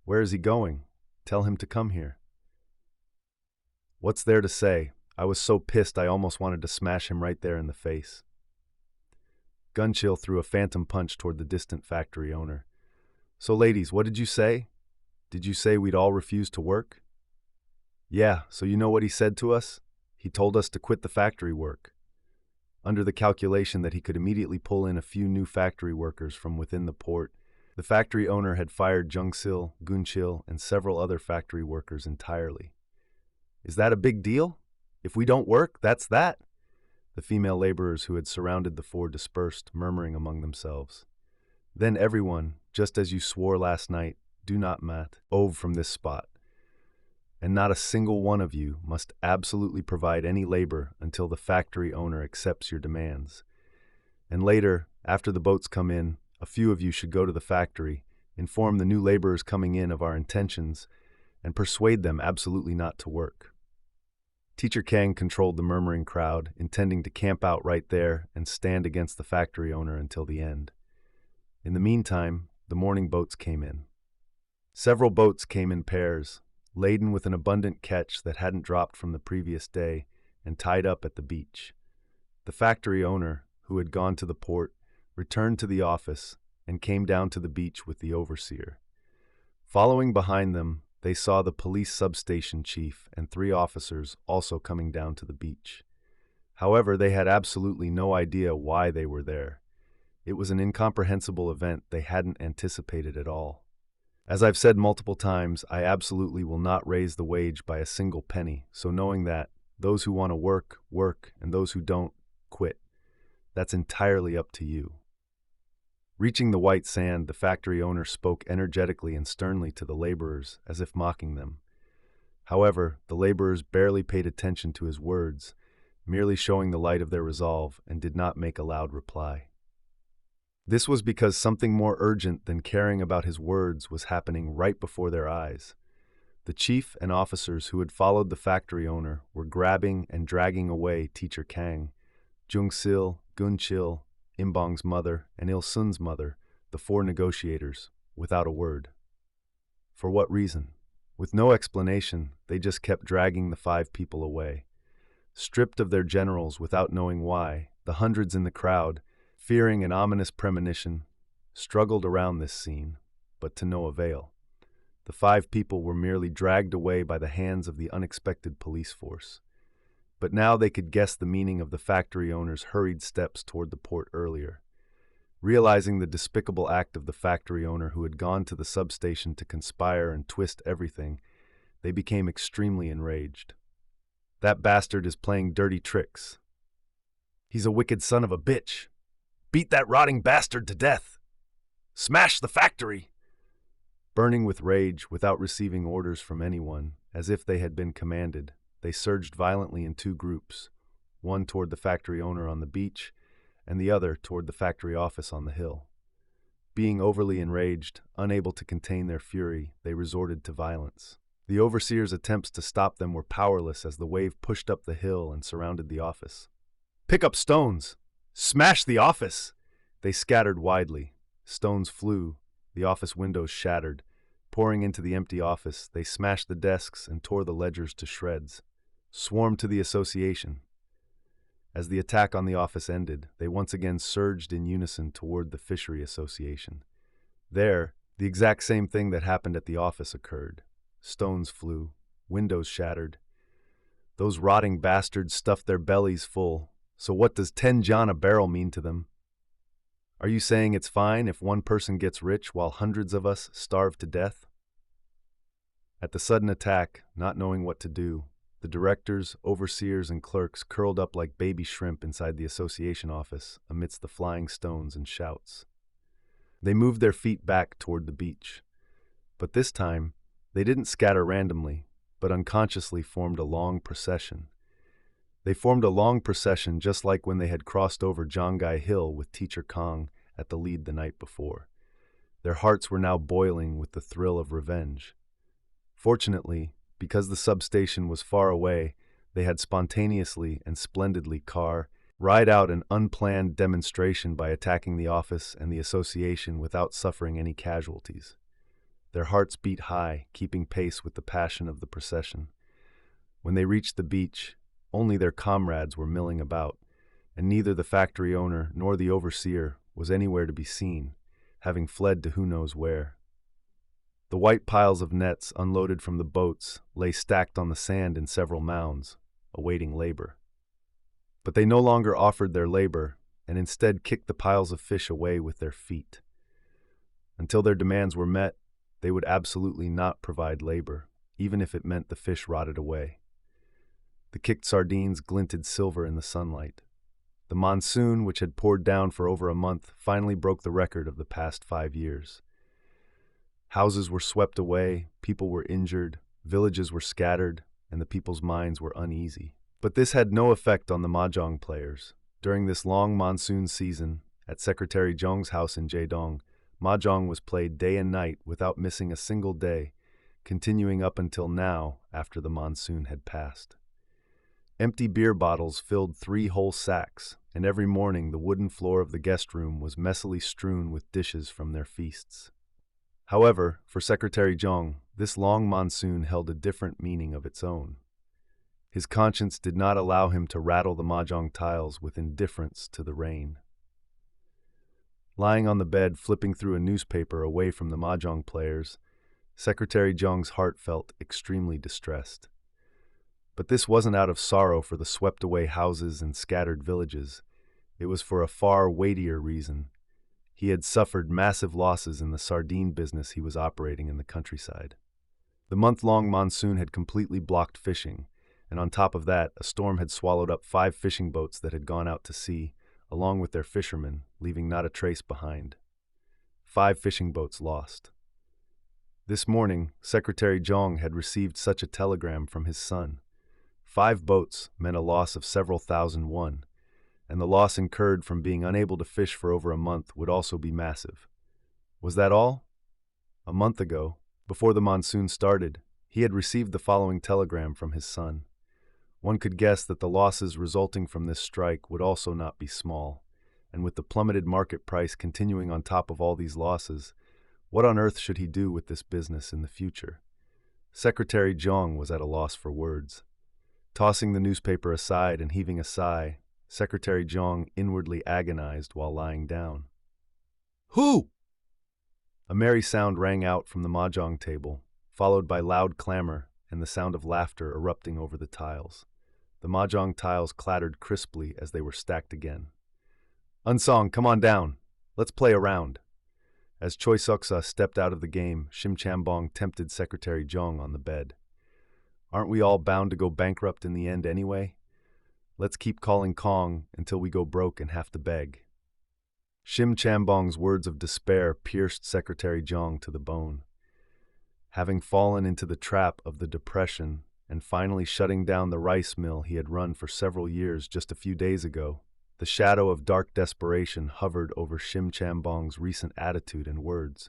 Speaker 1: "Where is he going? Tell him to come here." "What's there to say? I was so pissed I almost wanted to smash him right there in the face." Gunchill threw a phantom punch toward the distant factory owner. "So ladies, what did you say? Did you say we'd all refuse to work?" "Yeah, so you know what he said to us? He told us to quit the factory work." Under the calculation that he could immediately pull in a few new factory workers from within the port, the factory owner had fired Jungsil, Gunchill, and several other factory workers entirely. "Is that a big deal? If we don't work, that's that." The female laborers who had surrounded the 4 dispersed, murmuring among themselves. "Then everyone, just as you swore last night, do not move from this spot. And not a single one of you must absolutely provide any labor until the factory owner accepts your demands. And later, after the boats come in, a few of you should go to the factory, inform the new laborers coming in of our intentions, and persuade them absolutely not to work." Teacher Kang controlled the murmuring crowd, intending to camp out right there and stand against the factory owner until the end. In the meantime, the morning boats came in. Several boats came in pairs, laden with an abundant catch that hadn't dropped from the previous day and tied up at the beach. The factory owner, who had gone to the port, returned to the office and came down to the beach with the overseer. Following behind them, they saw the police substation chief and 3 officers also coming down to the beach. However, they had absolutely no idea why they were there. It was an incomprehensible event they hadn't anticipated at all. As I've said multiple times, I absolutely will not raise the wage by a single penny, so knowing that, those who want to work, work, and those who don't, quit. That's entirely up to you. Reaching the white sand, the factory owner spoke energetically and sternly to the laborers, as if mocking them. However, the laborers barely paid attention to his words, merely showing the light of their resolve, and did not make a loud reply. This was because something more urgent than caring about his words was happening right before their eyes. The chief and officers who had followed the factory owner were grabbing and dragging away Teacher Kang, Jungsil, Gunchill, Imbong's mother, and Il-sun's mother, the 4 negotiators, without a word. For what reason? With no explanation, they just kept dragging the 5 people away. Stripped of their generals without knowing why, the hundreds in the crowd, fearing an ominous premonition, struggled around this scene, but to no avail. The 5 people were merely dragged away by the hands of the unexpected police force. But now they could guess the meaning of the factory owner's hurried steps toward the port earlier. Realizing the despicable act of the factory owner who had gone to the substation to conspire and twist everything, they became extremely enraged. That bastard is playing dirty tricks. He's a wicked son of a bitch. Beat that rotting bastard to death. Smash the factory! Burning with rage, without receiving orders from anyone, as if they had been commanded, they surged violently in two groups, one toward the factory owner on the beach, and the other toward the factory office on the hill. Being overly enraged, unable to contain their fury, they resorted to violence. The overseer's attempts to stop them were powerless as the wave pushed up the hill and surrounded the office. "Pick up stones! Smash the office!" They scattered widely. Stones flew, the office windows shattered. Pouring into the empty office, they smashed the desks and tore the ledgers to shreds. Swarmed to the association. As the attack on the office ended, they once again surged in unison toward the Fishery Association. There, the exact same thing that happened at the office occurred. Stones flew, windows shattered. Those rotting bastards stuffed their bellies full, so what does 10 John a barrel mean to them? Are you saying it's fine if one person gets rich while hundreds of us starve to death? At the sudden attack, not knowing what to do, the directors, overseers, and clerks curled up like baby shrimp inside the association office amidst the flying stones and shouts. They moved their feet back toward the beach. But this time, they didn't scatter randomly, but unconsciously formed a long procession. They formed a long procession just like when they had crossed over Jongai Hill with Teacher Kong at the lead the night before. Their hearts were now boiling with the thrill of revenge. Fortunately, because the substation was far away, they had spontaneously and splendidly ride out an unplanned demonstration by attacking the office and the association without suffering any casualties. Their hearts beat high, keeping pace with the passion of the procession. When they reached the beach, only their comrades were milling about, and neither the factory owner nor the overseer was anywhere to be seen, having fled to who knows where. The white piles of nets unloaded from the boats lay stacked on the sand in several mounds, awaiting labor. But they no longer offered their labor, and instead kicked the piles of fish away with their feet. Until their demands were met, they would absolutely not provide labor, even if it meant the fish rotted away. The kicked sardines glinted silver in the sunlight. The monsoon, which had poured down for over a month, finally broke the record of the past 5 years. Houses were swept away, people were injured, villages were scattered, and the people's minds were uneasy. But this had no effect on the Mahjong players. During this long monsoon season, at Secretary Zhong's house in Jaedong, Mahjong was played day and night without missing a single day, continuing up until now after the monsoon had passed. Empty beer bottles filled 3 whole sacks, and every morning the wooden floor of the guest room was messily strewn with dishes from their feasts. However, for Secretary Zhong, this long monsoon held a different meaning of its own. His conscience did not allow him to rattle the Mahjong tiles with indifference to the rain. Lying on the bed, flipping through a newspaper away from the Mahjong players, Secretary Zhong's heart felt extremely distressed. But this wasn't out of sorrow for the swept-away houses and scattered villages. It was for a far weightier reason. He had suffered massive losses in the sardine business he was operating in the countryside. The month-long monsoon had completely blocked fishing, and on top of that, a storm had swallowed up 5 fishing boats that had gone out to sea, along with their fishermen, leaving not a trace behind. 5 fishing boats lost. This morning, Secretary Zhong had received such a telegram from his son. 5 boats meant a loss of several thousand won, and the loss incurred from being unable to fish for over a month would also be massive. Was that all? A month ago, before the monsoon started, he had received the following telegram from his son. One could guess that the losses resulting from this strike would also not be small, and with the plummeted market price continuing on top of all these losses, what on earth should he do with this business in the future? Secretary Zhong was at a loss for words. Tossing the newspaper aside and heaving a sigh, Secretary Zhong inwardly agonized while lying down. "Who?" A merry sound rang out from the Mahjong table, followed by loud clamor and the sound of laughter erupting over the tiles. The Mahjong tiles clattered crisply as they were stacked again. "Unsong, come on down. Let's play a round." As Hyo-seok stepped out of the game, Shim Chambong tempted Secretary Zhong on the bed. Aren't we all bound to go bankrupt in the end anyway? Let's keep calling Kong until we go broke and have to beg. Shim Chambong's words of despair pierced Secretary Jong to the bone. Having fallen into the trap of the depression and finally shutting down the rice mill he had run for several years just a few days ago, the shadow of dark desperation hovered over Shim Chambong's recent attitude and words.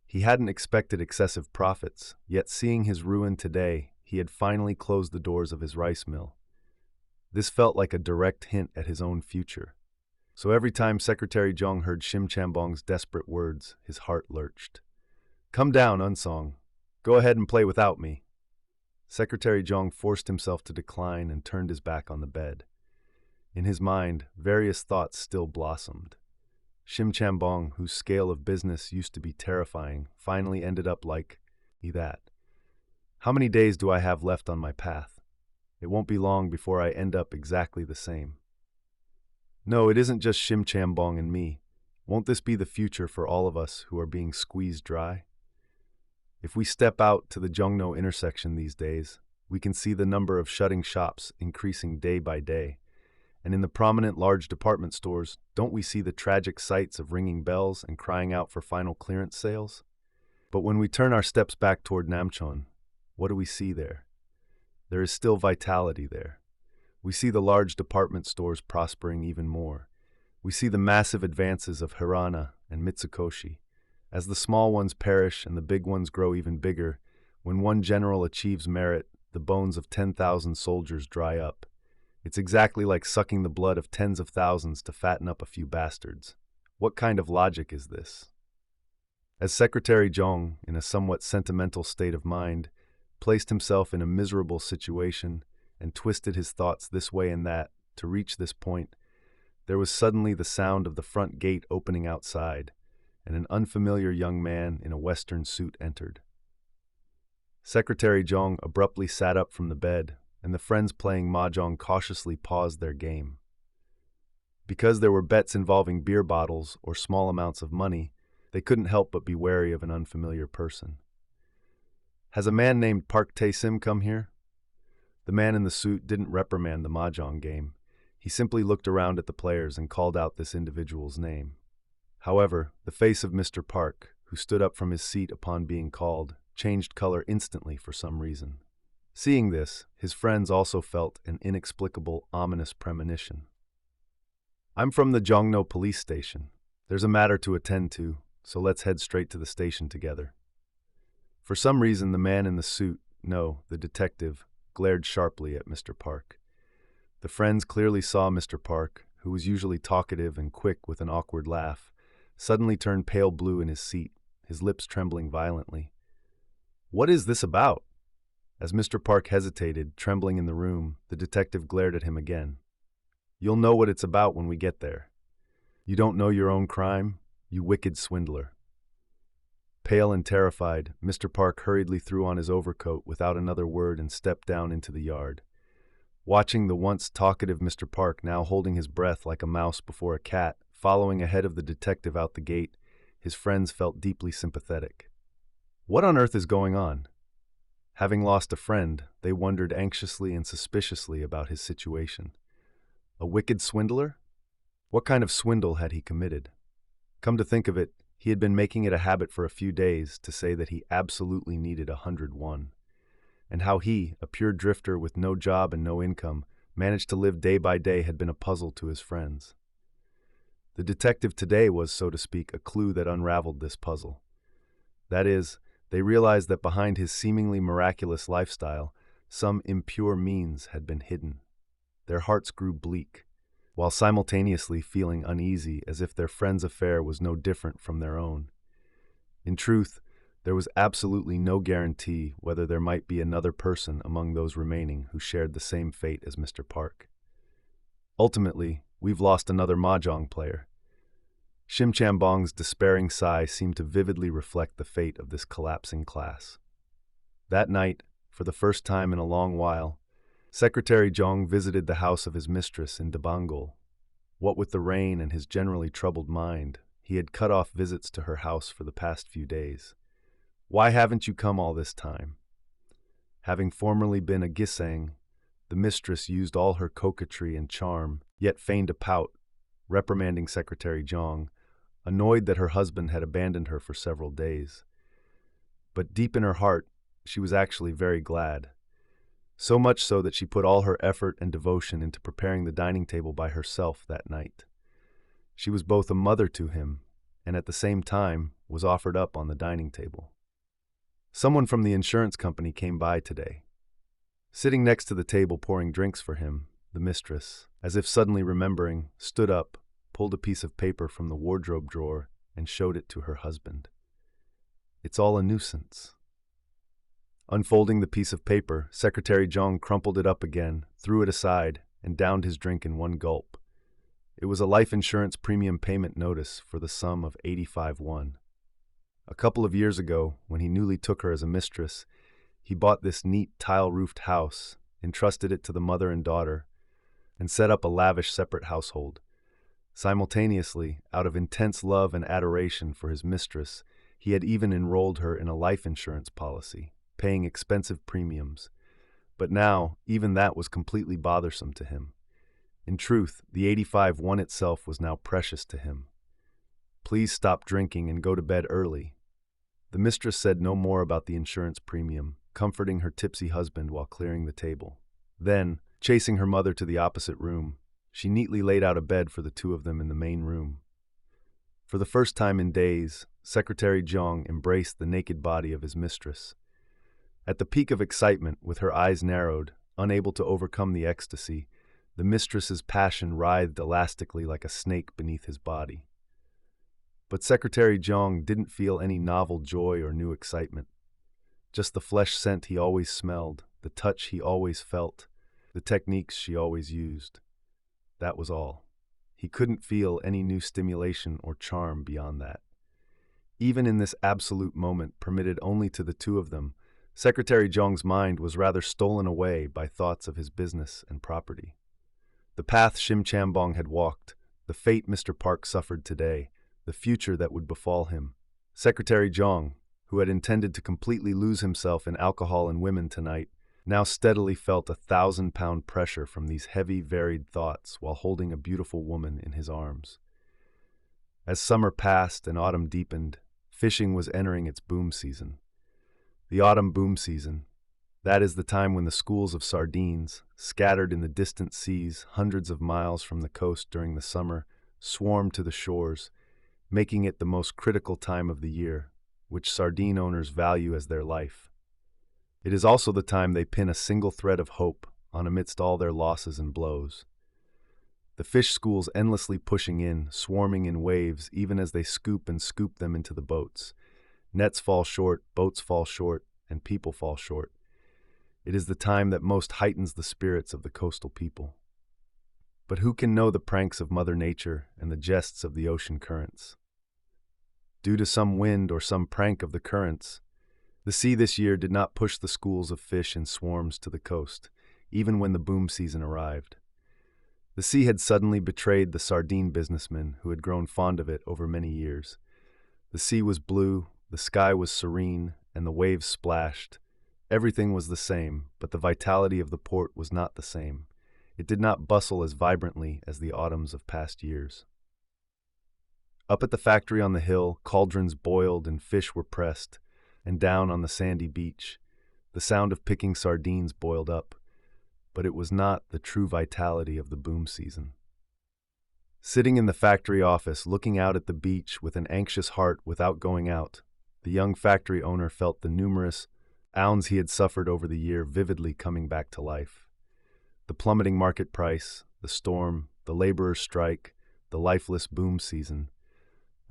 Speaker 1: He hadn't expected excessive profits, yet seeing his ruin today, he had finally closed the doors of his rice mill. This felt like a direct hint at his own future. So every time Secretary Jong heard Shim Chambong's desperate words, his heart lurched. "Come down, Unsong. Go ahead and play without me." Secretary Jong forced himself to decline and turned his back on the bed. In his mind, various thoughts still blossomed. Shim Chambong, whose scale of business used to be terrifying, finally ended up like that. How many days do I have left on my path? It won't be long before I end up exactly the same. No, it isn't just Shim Chambong and me. Won't this be the future for all of us who are being squeezed dry? If we step out to the Jongno intersection these days, we can see the number of shutting shops increasing day by day. And in the prominent large department stores, don't we see the tragic sights of ringing bells and crying out for final clearance sales? But when we turn our steps back toward Namcheon, what do we see there? There is still vitality there. We see the large department stores prospering even more. We see the massive advances of Hirana and Mitsukoshi. As the small ones perish and the big ones grow even bigger, when one general achieves merit, the bones of 10,000 soldiers dry up. It's exactly like sucking the blood of tens of thousands to fatten up a few bastards. What kind of logic is this? As Secretary Jong, in a somewhat sentimental state of mind, placed himself in a miserable situation and twisted his thoughts this way and that to reach this point, there was suddenly the sound of the front gate opening outside, and an unfamiliar young man in a Western suit entered. Secretary Jong abruptly sat up from the bed, and the friends playing Mahjong cautiously paused their game. Because there were bets involving beer bottles or small amounts of money, they couldn't help but be wary of an unfamiliar person. "Has a man named Park Tae-sim come here?" The man in the suit didn't reprimand the Mahjong game. He simply looked around at the players and called out this individual's name. However, the face of Mr. Park, who stood up from his seat upon being called, changed color instantly for some reason. Seeing this, his friends also felt an inexplicable, ominous premonition. "I'm from the Jongno police station. There's a matter to attend to, so let's head straight to the station together." For some reason, the man in the suit, no, the detective, glared sharply at Mr. Park. The friends clearly saw Mr. Park, who was usually talkative and quick with an awkward laugh, suddenly turned pale blue in his seat, his lips trembling violently. "What is this about?" As Mr. Park hesitated, trembling in the room, the detective glared at him again. "You'll know what it's about when we get there. You don't know your own crime, you wicked swindler." Pale and terrified, Mr. Park hurriedly threw on his overcoat without another word and stepped down into the yard. Watching the once talkative Mr. Park now holding his breath like a mouse before a cat, following ahead of the detective out the gate, his friends felt deeply sympathetic. What on earth is going on? Having lost a friend, they wondered anxiously and suspiciously about his situation. A wicked swindler? What kind of swindle had he committed? Come to think of it, he had been making it a habit for a few days to say that he absolutely needed 101. And how he, a pure drifter with no job and no income, managed to live day by day had been a puzzle to his friends. The detective today was, so to speak, a clue that unraveled this puzzle. That is, they realized that behind his seemingly miraculous lifestyle, some impure means had been hidden. Their hearts grew bleak, while simultaneously feeling uneasy as if their friend's affair was no different from their own. In truth, there was absolutely no guarantee whether there might be another person among those remaining who shared the same fate as Mr. Park. Ultimately, we've lost another Mahjong player. Shim Chambong's despairing sigh seemed to vividly reflect the fate of this collapsing class. That night, for the first time in a long while, Secretary Jong visited the house of his mistress in Dabangol. What with the rain and his generally troubled mind, he had cut off visits to her house for the past few days. "Why haven't you come all this time?" Having formerly been a gisang, the mistress used all her coquetry and charm, yet feigned a pout, reprimanding Secretary Jong, annoyed that her husband had abandoned her for several days. But deep in her heart, she was actually very glad. So much so that she put all her effort and devotion into preparing the dining table by herself that night. She was both a mother to him, and at the same time was offered up on the dining table. Someone from the insurance company came by today. Sitting next to the table pouring drinks for him, the mistress, as if suddenly remembering, stood up, pulled a piece of paper from the wardrobe drawer, and showed it to her husband. "It's all a nuisance." Unfolding the piece of paper, Secretary Jong crumpled it up again, threw it aside, and downed his drink in one gulp. It was a life insurance premium payment notice for the sum of 85 won. A couple of years ago, when he newly took her as a mistress, he bought this neat tile-roofed house, entrusted it to the mother and daughter, and set up a lavish separate household. Simultaneously, out of intense love and adoration for his mistress, he had even enrolled her in a life insurance policy, paying expensive premiums. But now, even that was completely bothersome to him. In truth, the 85 won itself was now precious to him. "Please stop drinking and go to bed early." The mistress said no more about the insurance premium, comforting her tipsy husband while clearing the table. Then, chasing her mother to the opposite room, she neatly laid out a bed for the two of them in the main room. For the first time in days, Secretary Jong embraced the naked body of his mistress. At the peak of excitement, with her eyes narrowed, unable to overcome the ecstasy, the mistress's passion writhed elastically like a snake beneath his body. But Secretary Jong didn't feel any novel joy or new excitement. Just the flesh scent he always smelled, the touch he always felt, the techniques she always used. That was all. He couldn't feel any new stimulation or charm beyond that. Even in this absolute moment permitted only to the two of them, Secretary Jong's mind was rather stolen away by thoughts of his business and property. The path Shim Chambong had walked, the fate Mr. Park suffered today, the future that would befall him. Secretary Jong, who had intended to completely lose himself in alcohol and women tonight, now steadily felt 1,000-pound pressure from these heavy, varied thoughts while holding a beautiful woman in his arms. As summer passed and autumn deepened, fishing was entering its boom season. The autumn boom season, that is the time when the schools of sardines, scattered in the distant seas hundreds of miles from the coast during the summer, swarm to the shores, making it the most critical time of the year, which sardine owners value as their life. It is also the time they pin a single thread of hope on amidst all their losses and blows. The fish schools endlessly pushing in, swarming in waves even as they scoop them into the boats. Nets fall short, boats fall short, and people fall short. It is the time that most heightens the spirits of the coastal people. But who can know the pranks of Mother Nature and the jests of the ocean currents? Due to some wind or some prank of the currents, the sea this year did not push the schools of fish in swarms to the coast, even when the boom season arrived. The sea had suddenly betrayed the sardine businessmen who had grown fond of it over many years. The sea was blue, the sky was serene, and the waves splashed. Everything was the same, but the vitality of the port was not the same. It did not bustle as vibrantly as the autumns of past years. Up at the factory on the hill, cauldrons boiled and fish were pressed, and down on the sandy beach, the sound of picking sardines boiled up, but it was not the true vitality of the boom season. Sitting in the factory office, looking out at the beach with an anxious heart without going out, the young factory owner felt the numerous wounds he had suffered over the year vividly coming back to life. The plummeting market price, the storm, the laborers' strike, the lifeless boom season.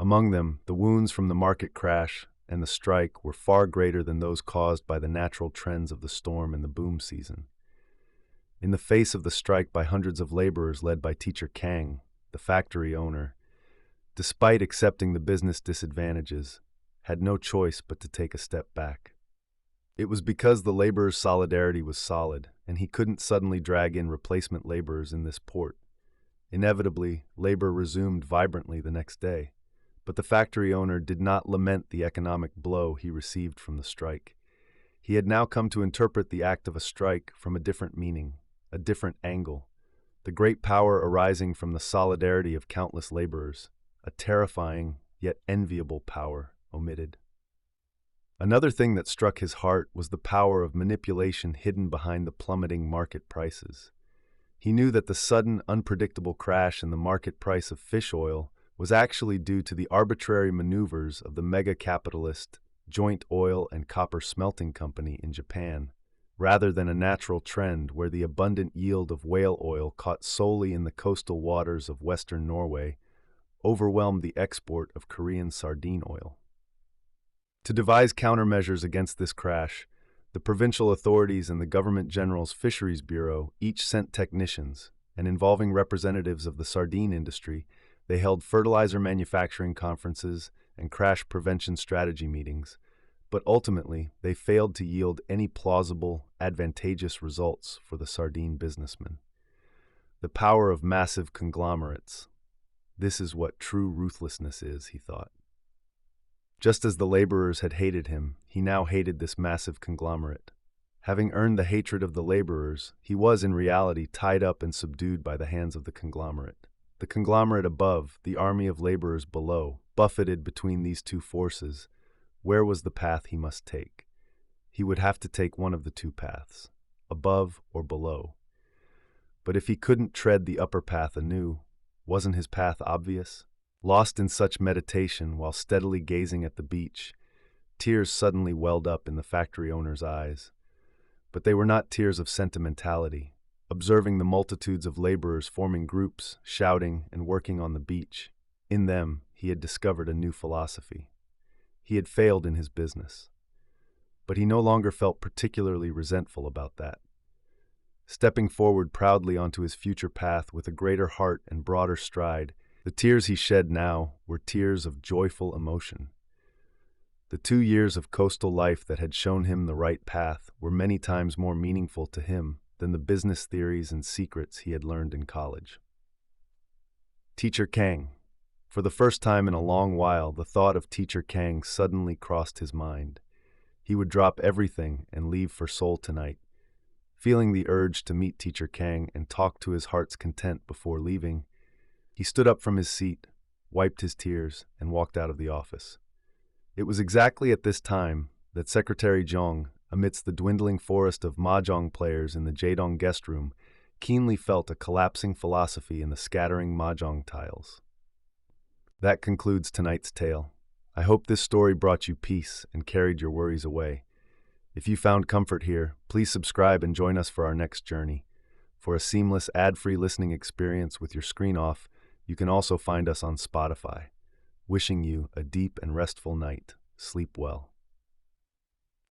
Speaker 1: Among them, the wounds from the market crash and the strike were far greater than those caused by the natural trends of the storm and the boom season. In the face of the strike by hundreds of laborers led by Teacher Kang, the factory owner, despite accepting the business disadvantages, had no choice but to take a step back. It was because the laborers' solidarity was solid, and he couldn't suddenly drag in replacement laborers in this port. Inevitably, labor resumed vibrantly the next day, but the factory owner did not lament the economic blow he received from the strike. He had now come to interpret the act of a strike from a different meaning, a different angle, the great power arising from the solidarity of countless laborers, a terrifying yet enviable power omitted. Another thing that struck his heart was the power of manipulation hidden behind the plummeting market prices. He knew that the sudden, unpredictable crash in the market price of fish oil was actually due to the arbitrary maneuvers of the mega-capitalist Joint Oil and Copper Smelting Company in Japan, rather than a natural trend where the abundant yield of whale oil caught solely in the coastal waters of western Norway overwhelmed the export of Korean sardine oil. To devise countermeasures against this crash, the provincial authorities and the Government General's Fisheries Bureau each sent technicians, and involving representatives of the sardine industry, they held fertilizer manufacturing conferences and crash prevention strategy meetings, but ultimately they failed to yield any plausible, advantageous results for the sardine businessmen. The power of massive conglomerates. This is what true ruthlessness is, he thought. Just as the laborers had hated him, he now hated this massive conglomerate. Having earned the hatred of the laborers, he was in reality tied up and subdued by the hands of the conglomerate. The conglomerate above, the army of laborers below, buffeted between these two forces. Where was the path he must take? He would have to take one of the two paths, above or below. But if he couldn't tread the upper path anew, wasn't his path obvious? Lost in such meditation while steadily gazing at the beach, tears suddenly welled up in the factory owner's eyes. But they were not tears of sentimentality. Observing the multitudes of laborers forming groups, shouting, and working on the beach, in them he had discovered a new philosophy. He had failed in his business. But he no longer felt particularly resentful about that. Stepping forward proudly onto his future path with a greater heart and broader stride, the tears he shed now were tears of joyful emotion. The 2 years of coastal life that had shown him the right path were many times more meaningful to him than the business theories and secrets he had learned in college. Teacher Kang. For the first time in a long while, the thought of Teacher Kang suddenly crossed his mind. He would drop everything and leave for Seoul tonight. Feeling the urge to meet Teacher Kang and talk to his heart's content before leaving, he stood up from his seat, wiped his tears, and walked out of the office. It was exactly at this time that Secretary Jong, amidst the dwindling forest of Mahjong players in the Jaedong guest room, keenly felt a collapsing philosophy in the scattering Mahjong tiles. That concludes tonight's tale. I hope this story brought you peace and carried your worries away. If you found comfort here, please subscribe and join us for our next journey. For a seamless ad-free listening experience with your screen off, you can also find us on Spotify. Wishing you a deep and restful night. Sleep well.